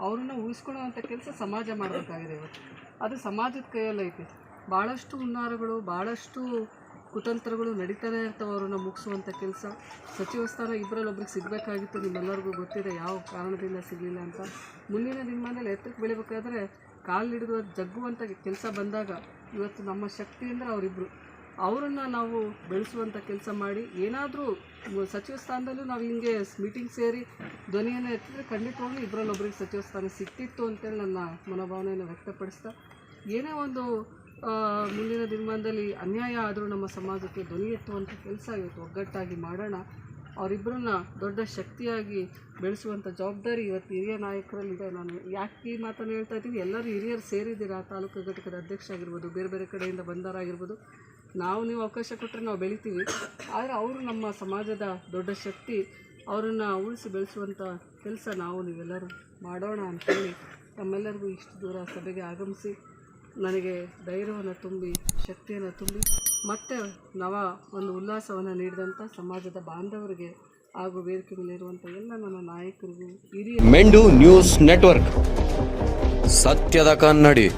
ಅವ್ರನ್ನ ಉಳಿಸ್ಕೊಳ್ಳೋವಂಥ ಕೆಲಸ ಸಮಾಜ ಮಾಡಬೇಕಾಗಿದೆ ಇವತ್ತು. ಅದು ಸಮಾಜದ ಕೈಯಲ್ಲೈತಿ. ಭಾಳಷ್ಟು ಹುನ್ನಾರಗಳು, ಭಾಳಷ್ಟು ಕುತಂತ್ರಗಳು ನಡೀತಾನೆ ಇರ್ತವೆ. ಅವ್ರನ್ನ ಮುಗಿಸುವಂಥ ಕೆಲಸ. ಸಚಿವ ಸ್ಥಾನ ಇಬ್ಬರಲ್ಲೊಬ್ರಿಗೆ ಸಿಗಬೇಕಾಗಿತ್ತು. ನಿಮ್ಮೆಲ್ಲರಿಗೂ ಗೊತ್ತಿದೆ ಯಾವ ಕಾರಣದಿಂದ ಸಿಗಲಿಲ್ಲ ಅಂತ. ಮುಂದಿನ ದಿನಮಾನದಲ್ಲಿ ಎತ್ತಕ್ಕೆ ಬೆಳಿಬೇಕಾದ್ರೆ ಕಾಲು ಹಿಡಿದು ಜಗ್ಗುವಂಥ ಕೆಲಸ ಬಂದಾಗ ಇವತ್ತು ನಮ್ಮ ಶಕ್ತಿ ಅಂದರೆ ಅವರಿಬ್ಬರು. ಅವರನ್ನು ನಾವು ಬೆಳೆಸುವಂಥ ಕೆಲಸ ಮಾಡಿ ಏನಾದರೂ ಸಚಿವ ಸ್ಥಾನದಲ್ಲೂ ನಾವು ಹಿಂಗೆ ಮೀಟಿಂಗ್ ಸೇರಿ ಧ್ವನಿಯನ್ನು ಎತ್ತಿದ್ರೆ ಖಂಡಿತವಾಗ್ಲೂ ಇಬ್ಬರಲ್ಲೊಬ್ರಿಗೆ ಸಚಿವ ಸ್ಥಾನ ಸಿಗ್ತಿತ್ತು ಅಂತೇಳಿ ನನ್ನ ಮನೋಭಾವನೆಯನ್ನು ವ್ಯಕ್ತಪಡಿಸ್ತಾ, ಏನೇ ಒಂದು ಮುಂದಿನ ದಿನಮಾನದಲ್ಲಿ ಅನ್ಯಾಯ ಆದರೂ ನಮ್ಮ ಸಮಾಜಕ್ಕೆ ಧ್ವನಿ ಎತ್ತುವಂಥ ಕೆಲಸ ಇವತ್ತು ಒಗ್ಗಟ್ಟಾಗಿ ಮಾಡೋಣ. ಅವರಿಬ್ಬರನ್ನ ದೊಡ್ಡ ಶಕ್ತಿಯಾಗಿ ಬೆಳೆಸುವಂಥ ಜವಾಬ್ದಾರಿ ಇವತ್ತು ಹಿರಿಯ ನಾಯಕರಲ್ಲಿದೆ. ನಾನು ಯಾಕೆ ಈ ಮಾತನ್ನು ಹೇಳ್ತಾ ಇದ್ದೀನಿ, ಎಲ್ಲರೂ ಹಿರಿಯರು ಸೇರಿದ್ದೀರಾ. ತಾಲೂಕು ಘಟಕದ ಅಧ್ಯಕ್ಷ ಆಗಿರ್ಬೋದು, ಬೇರೆ ಬೇರೆ ಕಡೆಯಿಂದ ಬಂದವರಾಗಿರ್ಬೋದು. ನೀವು ಅವಕಾಶ ಕೊಟ್ಟರೆ ನಾವು ಬೆಳಿತೀವಿ. ಆದರೆ ಅವರು ನಮ್ಮ ಸಮಾಜದ ದೊಡ್ಡ ಶಕ್ತಿ. ಅವರನ್ನು ಉಳಿಸಿ ಬೆಳೆಸುವಂಥ ಕೆಲಸ ನೀವೆಲ್ಲರೂ ಮಾಡೋಣ ಅಂಥೇಳಿ ತಮ್ಮೆಲ್ಲರಿಗೂ ಇಷ್ಟು ದೂರ ಸಭೆಗೆ ಆಗಮಿಸಿ ನನಗೆ ಧೈರ್ಯವನ್ನು ತುಂಬಿ, ಶಕ್ತಿಯನ್ನು ತುಂಬಿ, ಮತ್ತೆ ಒಂದು ಉಲ್ಲಾಸವನ್ನು ನೀಡಿದಂಥ ಸಮಾಜದ ಬಾಂಧವರಿಗೆ ಹಾಗೂ ವೇದಿಕೆ ಮೇಲಿರುವಂಥ ಎಲ್ಲ ನನ್ನ ನಾಯಕರಿಗೂ ಹಿರಿಯ ಮೆಂಡು ನ್ಯೂಸ್ ನೆಟ್ವರ್ಕ್, ಸತ್ಯದ ಕನ್ನಡಿ.